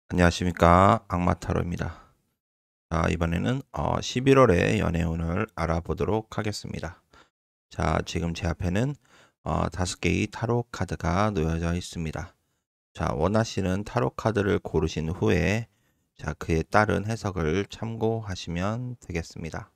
안녕하십니까, 악마타로입니다. 자, 이번에는 11월의 연애운을 알아보도록 하겠습니다. 자, 지금 제 앞에는 5개의 타로 카드가 놓여져 있습니다. 자, 원하시는 타로 카드를 고르신 후에 자, 그에 따른 해석을 참고하시면 되겠습니다.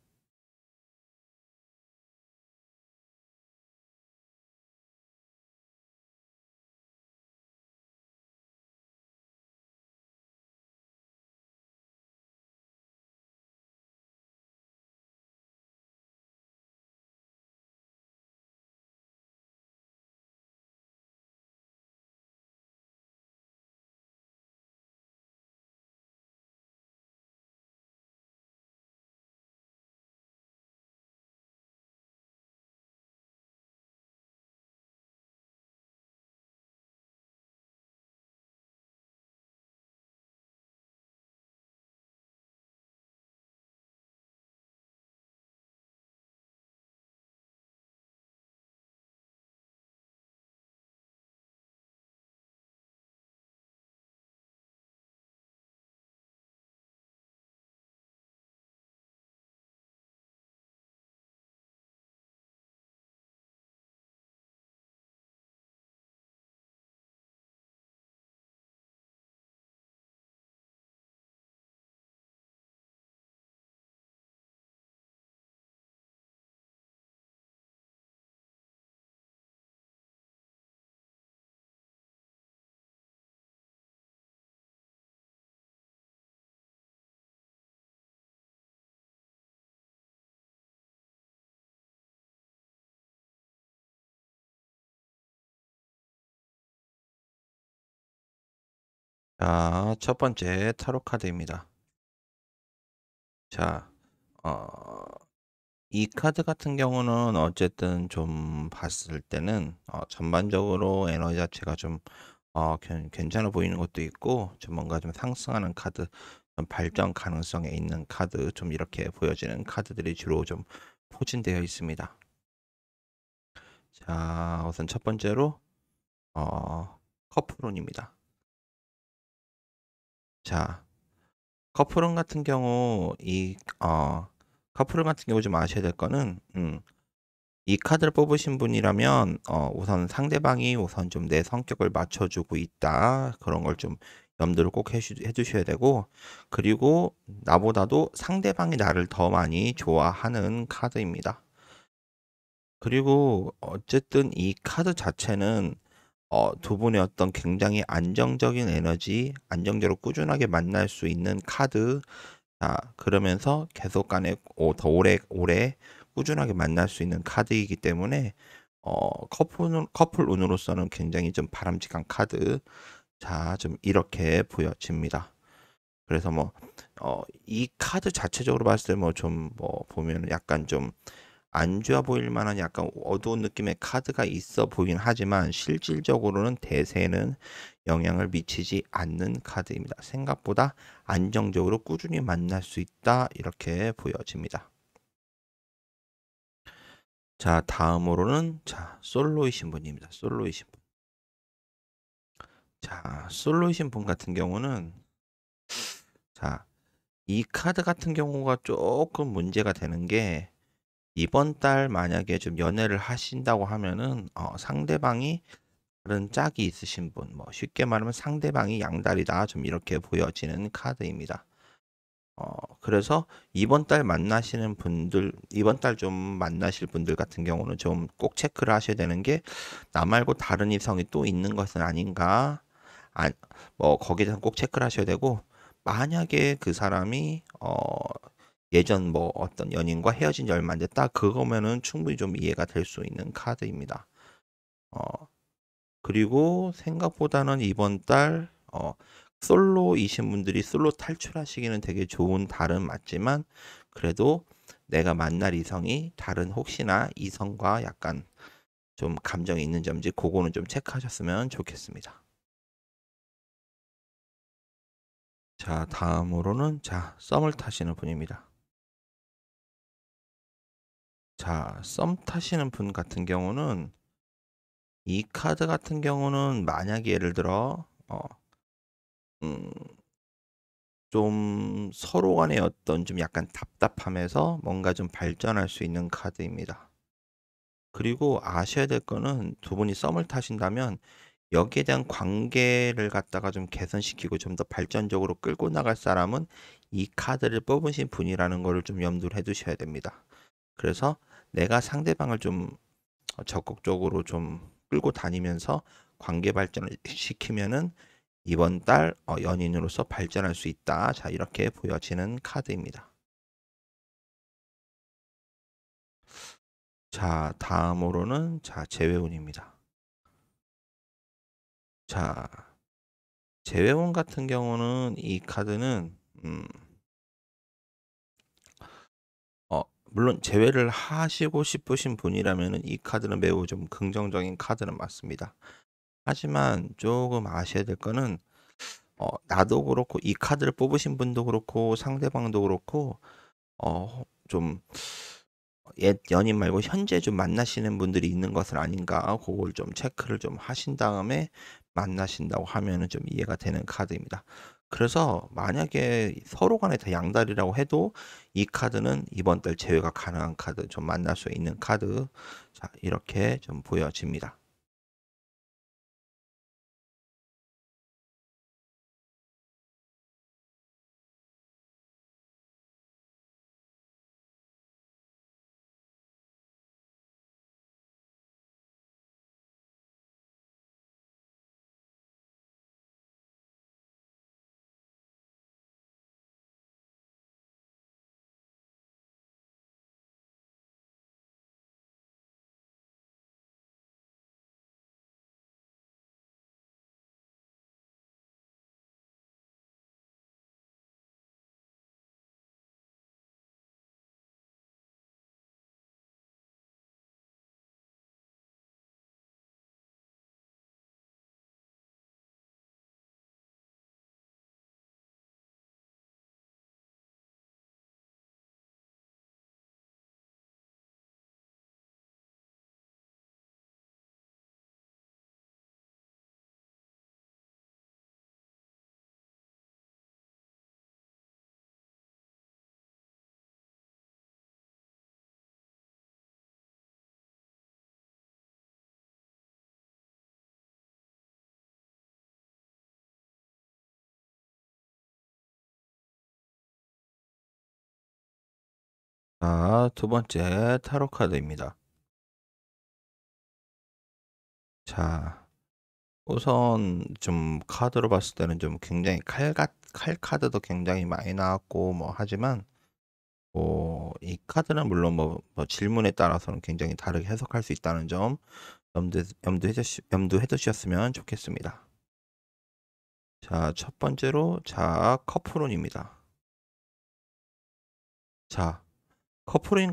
자, 첫 번째 타로 카드입니다. 자, 어, 이 카드 같은 경우는 어쨌든 좀 봤을 때는 전반적으로 에너지 자체가 좀 괜찮아 보이는 것도 있고 좀 뭔가 좀 상승하는 카드, 좀 발전 가능성에 있는 카드, 좀 이렇게 보여지는 카드들이 주로 좀 포진되어 있습니다. 자, 우선 첫 번째로 커플론입니다. 자, 커플론 같은 경우 커플론 같은 경우 좀 아셔야 될 거는 이 카드를 뽑으신 분이라면 우선 상대방이 우선 좀 내 성격을 맞춰주고 있다. 그런 걸 좀 염두를 꼭 해주셔야 되고, 그리고 나보다도 상대방이 나를 더 많이 좋아하는 카드입니다. 그리고 어쨌든 이 카드 자체는 두 분의 어떤 굉장히 안정적인 에너지, 안정적으로 꾸준하게 만날 수 있는 카드. 자, 그러면서 계속 간에 더 오래 꾸준하게 만날 수 있는 카드이기 때문에 커플 운으로서는 굉장히 좀 바람직한 카드. 자, 좀 이렇게 보여집니다. 그래서 뭐 이 카드 자체적으로 봤을 때 뭐 좀 뭐 보면 약간 좀 안 좋아 보일 만한 약간 어두운 느낌의 카드가 있어 보이긴 하지만 실질적으로는 대세는 영향을 미치지 않는 카드입니다. 생각보다 안정적으로 꾸준히 만날 수 있다. 이렇게 보여집니다. 자, 다음으로는 자, 솔로이신 분입니다. 솔로이신 분. 자, 솔로이신 분 같은 경우는 자, 이 카드 같은 경우가 조금 문제가 되는 게 이번 달 만약에 좀 연애를 하신다고 하면은 상대방이 다른 짝이 있으신 분, 뭐 쉽게 말하면 상대방이 양다리다, 좀 이렇게 보여지는 카드입니다. 그래서 이번 달 좀 만나실 분들 같은 경우는 좀 꼭 체크를 하셔야 되는 게, 나 말고 다른 이성이 또 있는 것은 아닌가? 뭐 거기에 대해서 꼭 체크를 하셔야 되고, 만약에 그 사람이 예전 뭐 어떤 연인과 헤어진 지 얼마 안 됐다, 그거면은 충분히 좀 이해가 될 수 있는 카드입니다. 어, 그리고 생각보다는 이번 달 솔로이신 분들이 솔로 탈출하시기는 되게 좋은 달은 맞지만, 그래도 내가 만날 이성이 다른 혹시나 이성과 약간 좀 감정이 있는 점인지 그거는 좀 체크하셨으면 좋겠습니다. 자, 다음으로는 자, 썸을 타시는 분입니다. 자, 썸 타시는 분 같은 경우는 이 카드 같은 경우는 만약에 예를 들어 좀 서로 간의 어떤 좀 약간 답답함에서 뭔가 좀 발전할 수 있는 카드입니다. 그리고 아셔야 될 거는 두 분이 썸을 타신다면 여기에 대한 관계를 갖다가 좀 개선시키고 좀 더 발전적으로 끌고 나갈 사람은 이 카드를 뽑으신 분이라는 거를 좀 염두를 해 두셔야 됩니다. 그래서 내가 상대방을 좀 적극적으로 좀 끌고 다니면서 관계 발전을 시키면은 이번 달 연인으로서 발전할 수 있다. 자, 이렇게 보여지는 카드입니다. 자, 다음으로는 자, 재회운입니다. 자, 재회운 같은 경우는 이 카드는 물론 재회를 하시고 싶으신 분이라면은 이 카드는 매우 좀 긍정적인 카드는 맞습니다. 하지만 조금 아셔야 될 거는 나도 그렇고 이 카드를 뽑으신 분도 그렇고 상대방도 그렇고 좀 옛 연인 말고 현재 좀 만나시는 분들이 있는 것은 아닌가 그걸 좀 체크를 좀 하신 다음에 만나신다고 하면은 좀 이해가 되는 카드입니다. 그래서 만약에 서로 간에 다 양다리라고 해도 이 카드는 이번 달 제외가 가능한 카드, 좀 만날 수 있는 카드. 자, 이렇게 좀 보여집니다. 자, 두 번째 타로 카드입니다. 자, 우선 좀 카드로 봤을 때는 좀 굉장히 칼 카드도 굉장히 많이 나왔고 뭐 하지만 이 카드는 물론 뭐 질문에 따라서는 굉장히 다르게 해석할 수 있다는 점 염두해 두셨으면 좋겠습니다. 자, 첫 번째로 자, 커플운입니다. 자, 커플운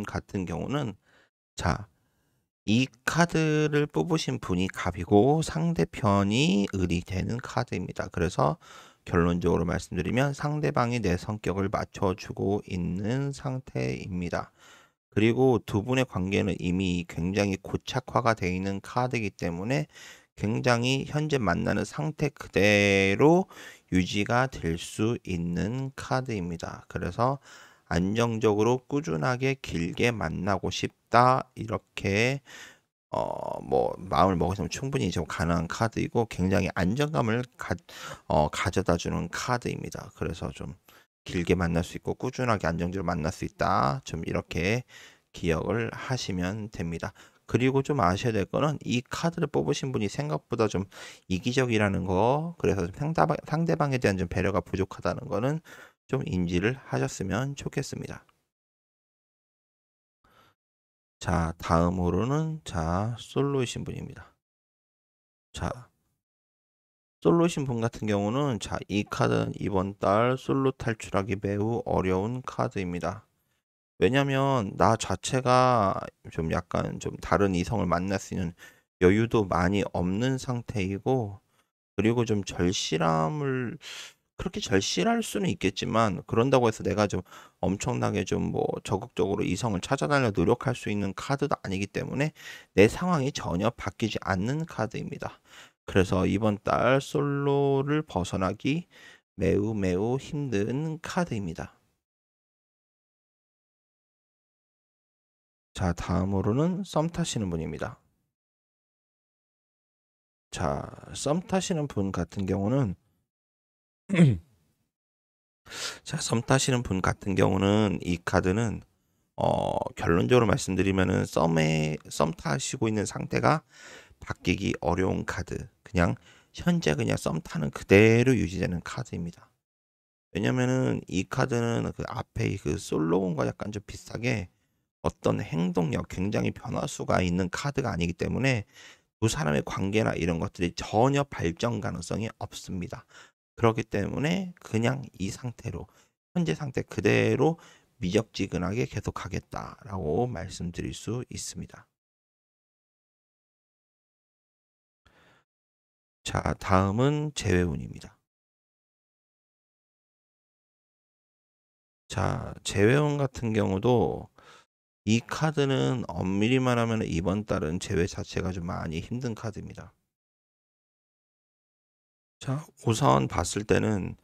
같은 경우는 자, 이 카드를 뽑으신 분이 갑이고 상대편이 을이 되는 카드입니다. 그래서 결론적으로 말씀드리면 상대방이 내 성격을 맞춰주고 있는 상태입니다. 그리고 두 분의 관계는 이미 굉장히 고착화가 되어 있는 카드이기 때문에 굉장히 현재 만나는 상태 그대로 유지가 될 수 있는 카드입니다. 그래서 안정적으로 꾸준하게 길게 만나고 싶다. 이렇게 뭐 마음을 먹으시면 충분히 좀 가능한 카드이고 굉장히 안정감을 가져다 주는 카드입니다. 그래서 좀 길게 만날 수 있고 꾸준하게 안정적으로 만날 수 있다. 좀 이렇게 기억을 하시면 됩니다. 그리고 좀 아셔야 될 거는 이 카드를 뽑으신 분이 생각보다 좀 이기적이라는 거, 그래서 좀 상대방에 대한 좀 배려가 부족하다는 거는 좀 인지를 하셨으면 좋겠습니다. 자, 다음으로는 자, 솔로이신 분입니다. 자, 솔로이신 분 같은 경우는 자, 이 카드는 이번 달 솔로 탈출하기 매우 어려운 카드입니다. 왜냐면 나 자체가 좀 약간 좀 다른 이성을 만날 수 있는 여유도 많이 없는 상태이고, 그리고 좀 절실함을 그렇게 절실할 수는 있겠지만 그런다고 해서 내가 좀 엄청나게 좀 뭐 적극적으로 이성을 찾아달라 노력할 수 있는 카드도 아니기 때문에 내 상황이 전혀 바뀌지 않는 카드입니다. 그래서 이번 달 솔로를 벗어나기 매우 매우 힘든 카드입니다. 자, 다음으로는 썸 타시는 분입니다. 자, 썸 타시는 분 같은 경우는 썸 타시는 분 같은 경우는 이 카드는 결론적으로 말씀드리면은 썸 타시고 있는 상태가 바뀌기 어려운 카드. 그냥 현재 그냥 썸 타는 그대로 유지되는 카드입니다. 왜냐면은 이 카드는 그 앞에 그 솔로몬과 약간 좀 비슷하게 어떤 행동력, 굉장히 변화수가 있는 카드가 아니기 때문에 두 사람의 관계나 이런 것들이 전혀 발전 가능성이 없습니다. 그렇기 때문에 그냥 이 상태로 현재 상태 그대로 미적지근하게 계속 가겠다라고 말씀드릴 수 있습니다. 자, 다음은 재회운입니다. 자, 재회운 같은 경우도 이 카드는 엄밀히 말하면 이번 달은 재회 자체가 좀 많이 힘든 카드입니다. 자, 우선 봤을 때는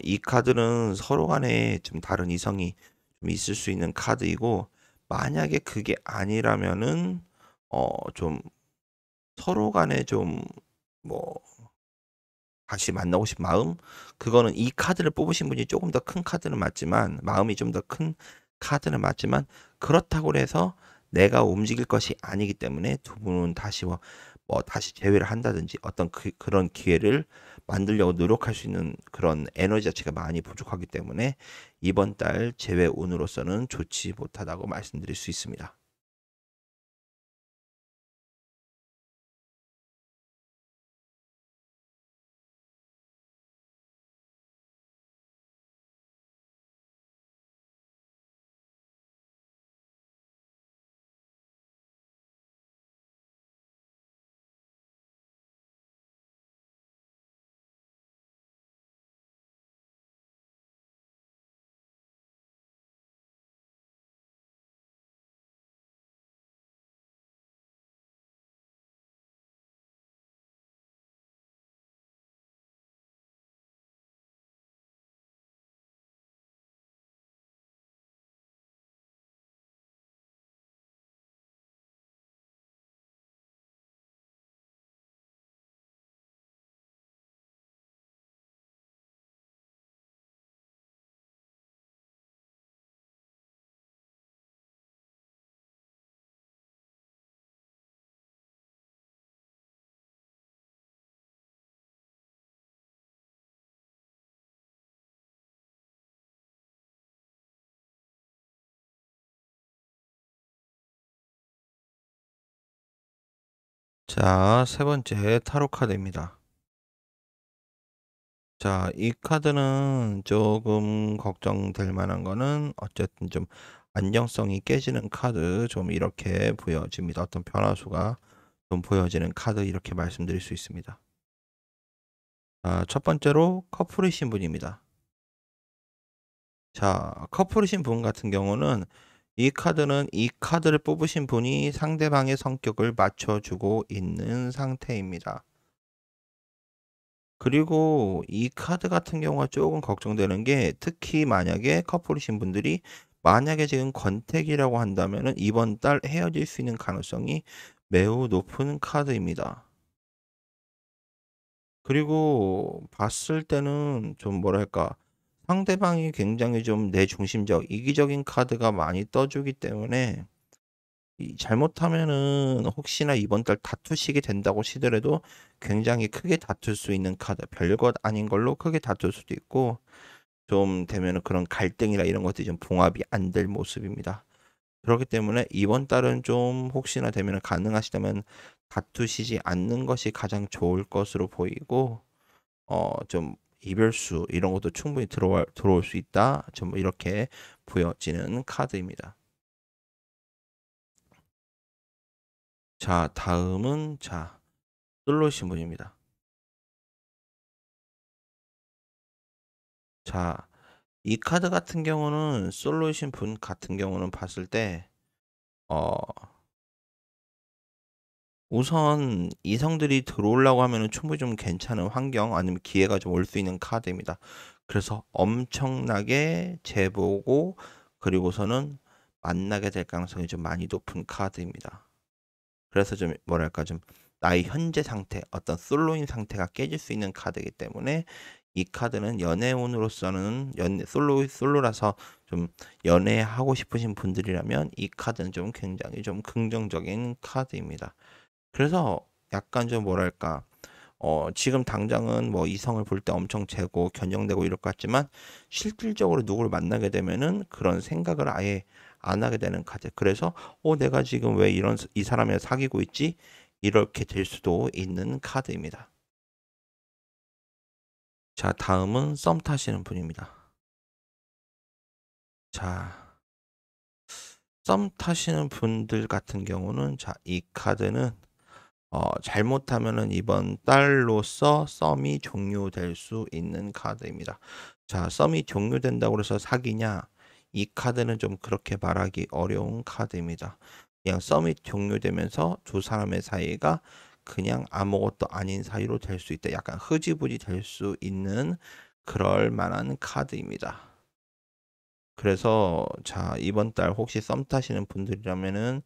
이 카드는 서로 간에 좀 다른 이성이 좀 있을 수 있는 카드이고, 만약에 그게 아니라면은 좀 서로 간에 좀 뭐 다시 만나고 싶은 마음, 그거는 이 카드를 뽑으신 분이 조금 더 큰 카드는 맞지만, 마음이 좀 더 큰 카드는 맞지만, 그렇다고 해서 내가 움직일 것이 아니기 때문에 두 분은 다시 뭐 다시 재회를 한다든지 어떤 그런 기회를 만들려고 노력할 수 있는 그런 에너지 자체가 많이 부족하기 때문에 이번 달 재회 운으로서는 좋지 못하다고 말씀드릴 수 있습니다. 자, 세 번째 타로 카드입니다. 자, 이 카드는 조금 걱정될 만한 거는 어쨌든 좀 안정성이 깨지는 카드 좀 이렇게 보여집니다. 어떤 변화수가 좀 보여지는 카드 이렇게 말씀드릴 수 있습니다. 자, 첫 번째로 커플이신 분입니다. 자, 커플이신 분 같은 경우는 이 카드는 이 카드를 뽑으신 분이 상대방의 성격을 맞춰주고 있는 상태입니다. 그리고 이 카드 같은 경우가 조금 걱정되는 게 특히 만약에 커플이신 분들이 만약에 지금 권태기라고 한다면은 이번 달 헤어질 수 있는 가능성이 매우 높은 카드입니다. 그리고 봤을 때는 좀 뭐랄까 상대방이 굉장히 좀 내중심적, 이기적인 카드가 많이 떠주기 때문에 잘못하면은 혹시나 이번 달 다투시게 된다고 시더라도 굉장히 크게 다툴 수 있는 카드, 별것 아닌 걸로 크게 다툴 수도 있고 좀 되면은 그런 갈등이나 이런 것들이 좀 봉합이 안 될 모습입니다. 그렇기 때문에 이번 달은 좀 혹시나 되면은 가능하시다면 다투시지 않는 것이 가장 좋을 것으로 보이고 좀 이별수 이런 것도 충분히 들어올 수 있다. 좀 이렇게 보여지는 카드입니다. 자, 다음은 솔로 신분입니다. 자, 이 카드 같은 경우는 솔로이신 분 같은 경우는 봤을 때 어, 우선 이성들이 들어오려고 하면은 충분히 좀 괜찮은 환경 아니면 기회가 좀 올 수 있는 카드입니다. 그래서 엄청나게 재보고 그리고서는 만나게 될 가능성이 좀 많이 높은 카드입니다. 그래서 좀 뭐랄까 좀 나의 현재 상태, 어떤 솔로인 상태가 깨질 수 있는 카드이기 때문에 이 카드는 연애운으로서는 솔로라서 좀 연애하고 싶으신 분들이라면 이 카드는 좀 굉장히 좀 긍정적인 카드입니다. 그래서 약간 좀 뭐랄까 지금 당장은 뭐 이성을 볼 때 엄청 재고 견정되고 이럴 것 같지만 실질적으로 누구를 만나게 되면은 그런 생각을 아예 안 하게 되는 카드. 그래서 내가 지금 왜 이 사람이랑 사귀고 있지? 이렇게 될 수도 있는 카드입니다. 자, 다음은 썸 타시는 분입니다. 자, 썸 타시는 분들 같은 경우는 자, 이 카드는 잘못하면은 이번 달로써 썸이 종료될 수 있는 카드입니다. 자, 썸이 종료된다고 해서 사귀냐? 이 카드는 좀 그렇게 말하기 어려운 카드입니다. 그냥 썸이 종료되면서 두 사람의 사이가 그냥 아무것도 아닌 사이로 될 수 있다. 약간 흐지부지 될 수 있는 그럴 만한 카드입니다. 그래서 자, 이번 달 혹시 썸 타시는 분들이라면은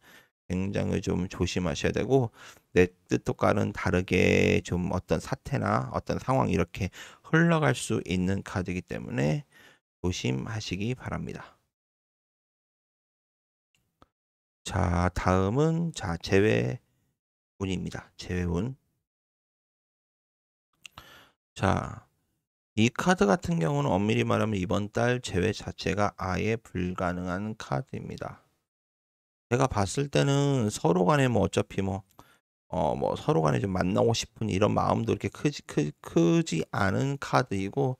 굉장히 좀 조심하셔야 되고 내 뜻과는 다르게 좀 어떤 사태나 어떤 상황 이렇게 흘러갈 수 있는 카드이기 때문에 조심하시기 바랍니다. 자, 다음은 자, 재회운입니다. 재회운. 자, 이 카드 같은 경우는 엄밀히 말하면 이번 달 재회 자체가 아예 불가능한 카드입니다. 제가 봤을 때는 서로 간에 뭐 어차피 뭐 서로 간에 좀 만나고 싶은 이런 마음도 이렇게 크지 않은 카드이고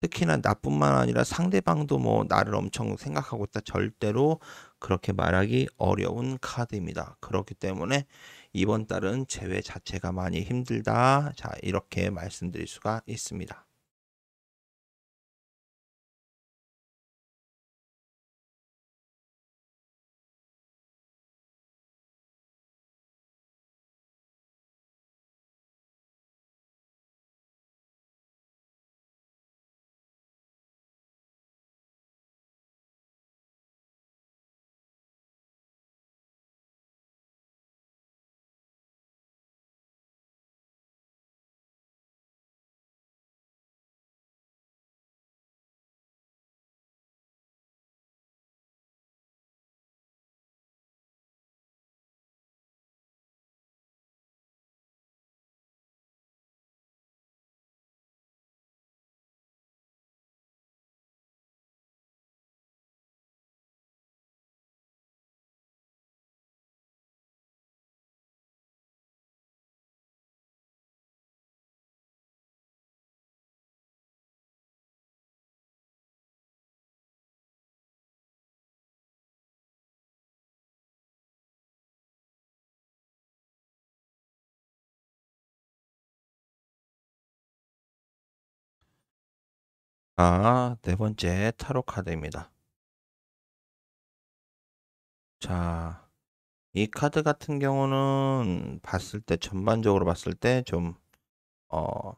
특히나 나뿐만 아니라 상대방도 뭐 나를 엄청 생각하고 있다. 절대로 그렇게 말하기 어려운 카드입니다. 그렇기 때문에 이번 달은 재회 자체가 많이 힘들다. 자, 이렇게 말씀드릴 수가 있습니다. 자, 네 번째 타로 카드입니다. 자, 이 카드 같은 경우는 전반적으로 봤을 때 어,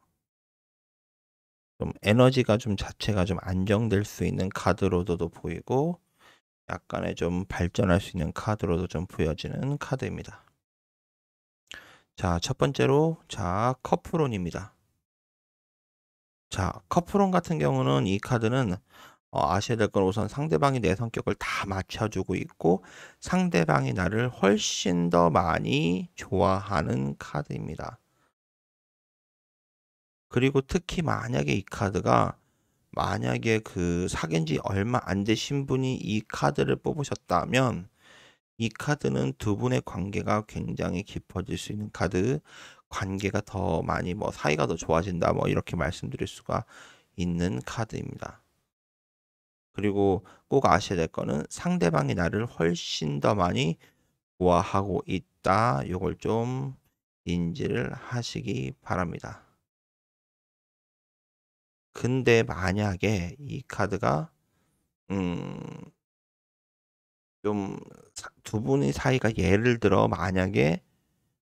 좀 에너지가 좀 자체가 좀 안정될 수 있는 카드로도 보이고 약간의 좀 발전할 수 있는 카드로도 좀 보여지는 카드입니다. 자, 첫 번째로 자, 커플론입니다. 자, 커플론 같은 경우는 이 카드는 아셔야 될 건 우선 상대방이 내 성격을 다 맞춰주고 있고 상대방이 나를 훨씬 더 많이 좋아하는 카드입니다. 그리고 특히 만약에 이 카드가 만약에 그 사귄 지 얼마 안 되신 분이 이 카드를 뽑으셨다면 이 카드는 두 분의 관계가 굉장히 깊어질 수 있는 카드, 관계가 더 많이 뭐 사이가 더 좋아진다 뭐 이렇게 말씀드릴 수가 있는 카드입니다. 그리고 꼭 아셔야 될 거는 상대방이 나를 훨씬 더 많이 좋아하고 있다. 요걸 좀 인지를 하시기 바랍니다. 근데 만약에 이 카드가 음, 좀 두 분의 사이가 예를 들어 만약에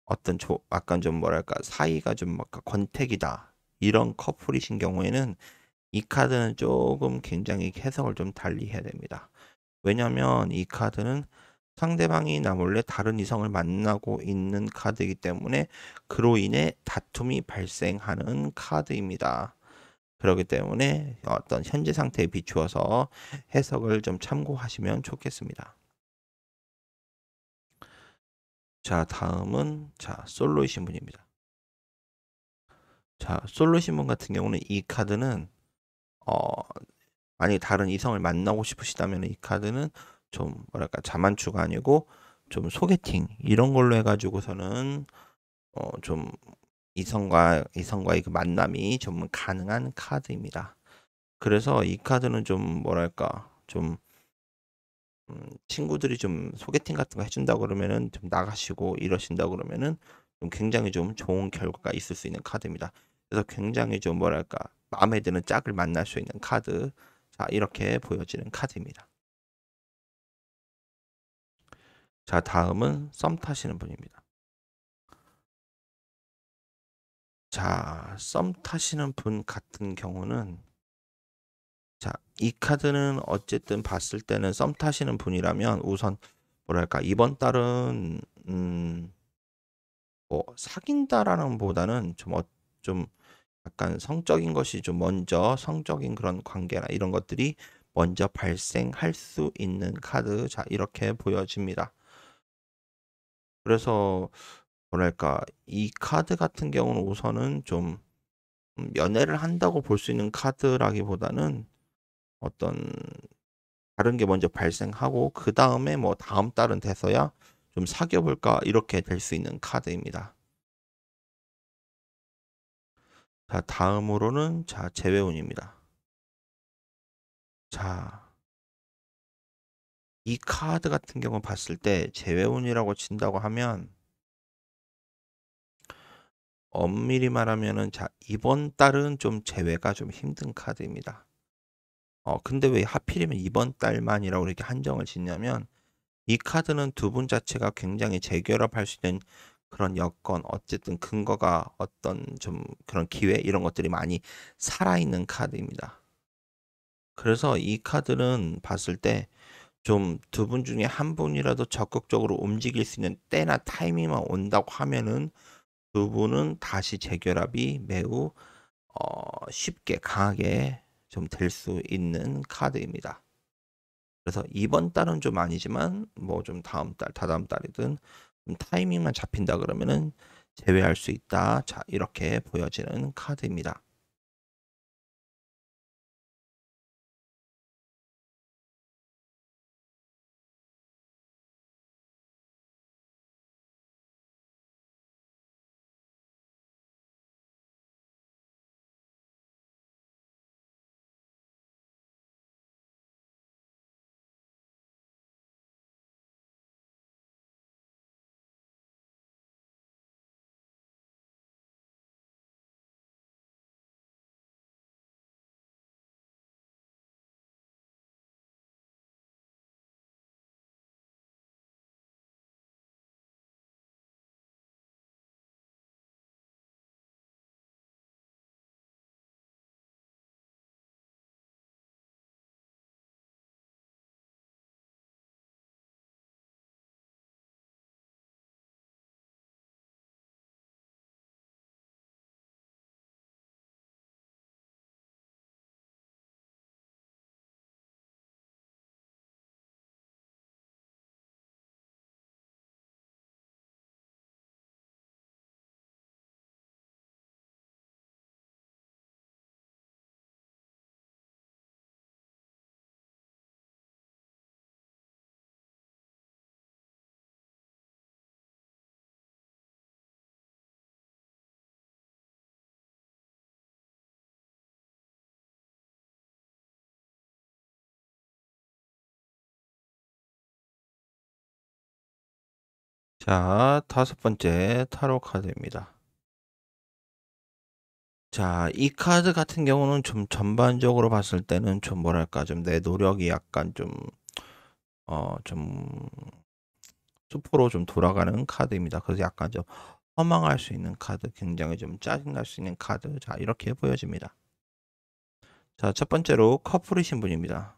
어떤 약간 좀 뭐랄까 사이가 좀 약간 권태기다 이런 커플이신 경우에는 이 카드는 조금 굉장히 해석을 좀 달리 해야 됩니다. 왜냐면 이 카드는 상대방이 나 몰래 다른 이성을 만나고 있는 카드이기 때문에 그로 인해 다툼이 발생하는 카드입니다. 그렇기 때문에 어떤 현재 상태에 비추어서 해석을 좀 참고하시면 좋겠습니다. 자, 다음은 솔로이신 분입니다. 자, 솔로이신 분 같은 경우는 이 카드는 어, 만약에 다른 이성을 만나고 싶으시다면 이 카드는 좀 뭐랄까 자만추가 아니고 좀 소개팅 이런 걸로 해가지고서는 좀 이성과의 그 만남이 좀 가능한 카드입니다. 그래서 이 카드는 좀 뭐랄까 좀 친구들이 좀 소개팅 같은 거 해준다 그러면은 좀 나가시고 이러신다 그러면은 좀 굉장히 좀 좋은 결과가 있을 수 있는 카드입니다. 그래서 굉장히 좀 뭐랄까 마음에 드는 짝을 만날 수 있는 카드. 자, 이렇게 보여지는 카드입니다. 자, 다음은 썸 타시는 분입니다. 자, 썸 타시는 분 같은 경우는 자, 이 카드는 어쨌든 봤을 때는 썸 타시는 분이라면 우선 뭐랄까 이번 달은 뭐 사귄다라는 보다는 좀 약간 성적인 것이 좀 먼저 성적인 그런 관계나 이런 것들이 먼저 발생할 수 있는 카드. 자, 이렇게 보여집니다. 그래서 뭐랄까 이 카드 같은 경우는 우선은 좀 연애를 한다고 볼 수 있는 카드라기보다는 어떤 다른 게 먼저 발생하고 그 다음에 뭐 다음 달은 돼서야 좀 사귀어 볼까 이렇게 될 수 있는 카드입니다. 자, 다음으로는 재회운입니다. 자, 이 카드 같은 경우 봤을 때 재회운이라고 친다고 하면 엄밀히 말하면은 이번 달은 좀 재회가 좀 힘든 카드입니다. 근데 왜 하필이면 이번 달만이라고 이렇게 한정을 짓냐면 이 카드는 두 분 자체가 굉장히 재결합할 수 있는 그런 여건, 어쨌든 근거가 어떤 좀 그런 기회 이런 것들이 많이 살아있는 카드입니다. 그래서 이 카드는 봤을 때 좀 두 분 중에 한 분이라도 적극적으로 움직일 수 있는 때나 타이밍만 온다고 하면은 두 분은 다시 재결합이 매우 쉽게 강하게 좀 될 수 있는 카드입니다. 그래서 이번 달은 좀 아니지만 뭐 좀 다음 달, 다다음 달이든 좀 타이밍만 잡힌다 그러면은 제외할 수 있다. 자, 이렇게 보여지는 카드입니다. 자, 다섯 번째 타로 카드입니다. 자, 이 카드 같은 경우는 좀 전반적으로 봤을 때는 좀 뭐랄까 좀 내 노력이 약간 좀 수포로 좀 돌아가는 카드입니다. 그래서 약간 좀 허망할 수 있는 카드, 굉장히 좀 짜증날 수 있는 카드. 자, 이렇게 보여집니다. 자, 첫 번째로 커플이신 분입니다.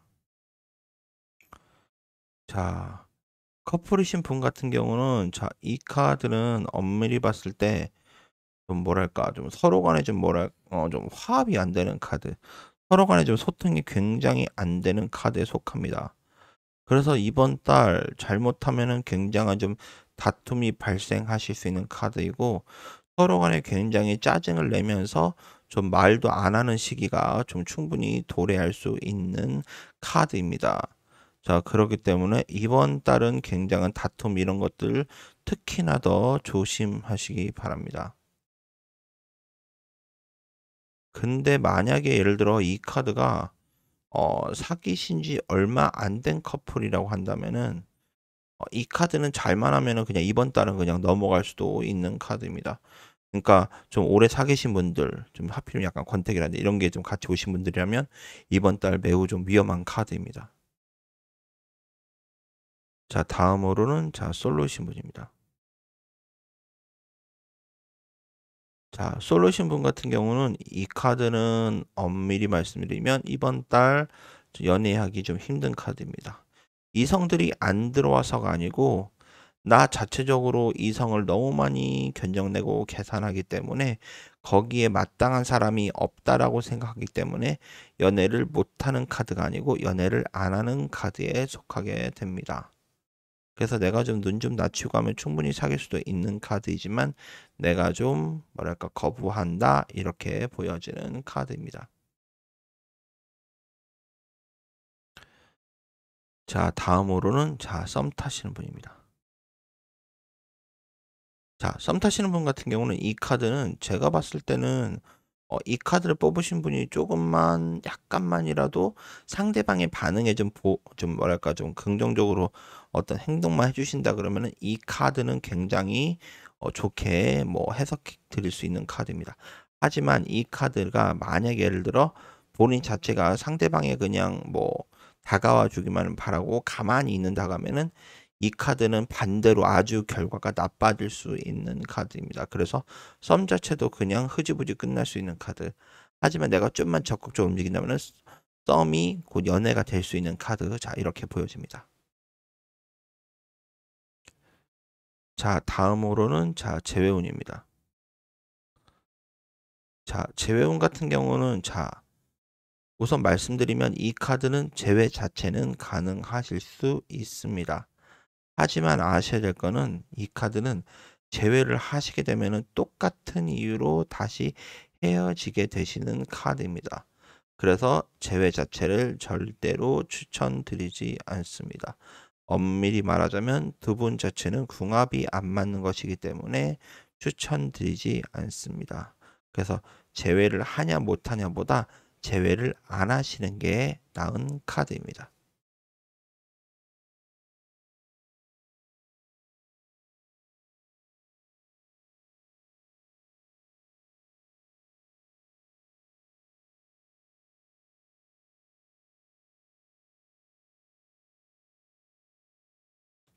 자, 커플이신 분 같은 경우는 자, 이 카드는 엄밀히 봤을 때 좀 뭐랄까 좀 서로 간에 좀 좀 화합이 안 되는 카드. 서로 간에 좀 소통이 굉장히 안 되는 카드에 속합니다. 그래서 이번 달 잘못하면은 굉장한 좀 다툼이 발생하실 수 있는 카드이고 서로 간에 굉장히 짜증을 내면서 좀 말도 안 하는 시기가 좀 충분히 도래할 수 있는 카드입니다. 자, 그렇기 때문에 이번 달은 굉장한 다툼 이런 것들 특히나 더 조심하시기 바랍니다. 근데 만약에 예를 들어 이 카드가 사귀신 지 얼마 안 된 커플이라고 한다면은 이 카드는 잘만 하면은 그냥 이번 달은 그냥 넘어갈 수도 있는 카드입니다. 그러니까 좀 오래 사귀신 분들, 좀 하필이면 약간 권태기라든지 이런 게 좀 같이 오신 분들이라면 이번 달 매우 좀 위험한 카드입니다. 자, 다음으로는 자, 솔로이신 분입니다. 자, 솔로이신 분 같은 경우는 이 카드는 엄밀히 말씀드리면 이번 달 연애하기 좀 힘든 카드입니다. 이성들이 안 들어와서가 아니고 나 자체적으로 이성을 너무 많이 견적내고 계산하기 때문에 거기에 마땅한 사람이 없다라고 생각하기 때문에 연애를 못하는 카드가 아니고 연애를 안 하는 카드에 속하게 됩니다. 그래서 내가 좀 눈 좀 낮추고 하면 충분히 사귈 수도 있는 카드이지만 내가 좀 뭐랄까 거부한다 이렇게 보여지는 카드입니다. 자, 다음으로는 자, 썸 타시는 분입니다. 자, 썸 타시는 분 같은 경우는 이 카드는 제가 봤을 때는 이 카드를 뽑으신 분이 조금만 약간만이라도 상대방의 반응에 좀 뭐랄까 좀 긍정적으로 어떤 행동만 해주신다 그러면은 이 카드는 굉장히 좋게 뭐 해석해 드릴 수 있는 카드입니다. 하지만 이 카드가 만약에 예를 들어 본인 자체가 상대방의 그냥 뭐 다가와 주기만 바라고 가만히 있는다 하면은 이 카드는 반대로 아주 결과가 나빠질 수 있는 카드입니다. 그래서 썸 자체도 그냥 흐지부지 끝날 수 있는 카드. 하지만 내가 좀만 적극적으로 움직인다면 썸이 곧 연애가 될 수 있는 카드. 자, 이렇게 보여집니다. 자, 다음으로는 자, 재회운입니다. 자, 재회운 같은 경우는 자, 우선 말씀드리면 이 카드는 재회 자체는 가능하실 수 있습니다. 하지만 아셔야 될 거는 이 카드는 재회를 하시게 되면은 똑같은 이유로 다시 헤어지게 되시는 카드입니다. 그래서 재회 자체를 절대로 추천드리지 않습니다. 엄밀히 말하자면 두 분 자체는 궁합이 안 맞는 것이기 때문에 추천드리지 않습니다. 그래서 재회를 하냐 못하냐보다 재회를 안 하시는 게 나은 카드입니다.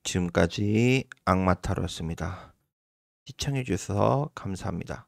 지금까지 악마타로였습니다. 시청해 주셔서 감사합니다.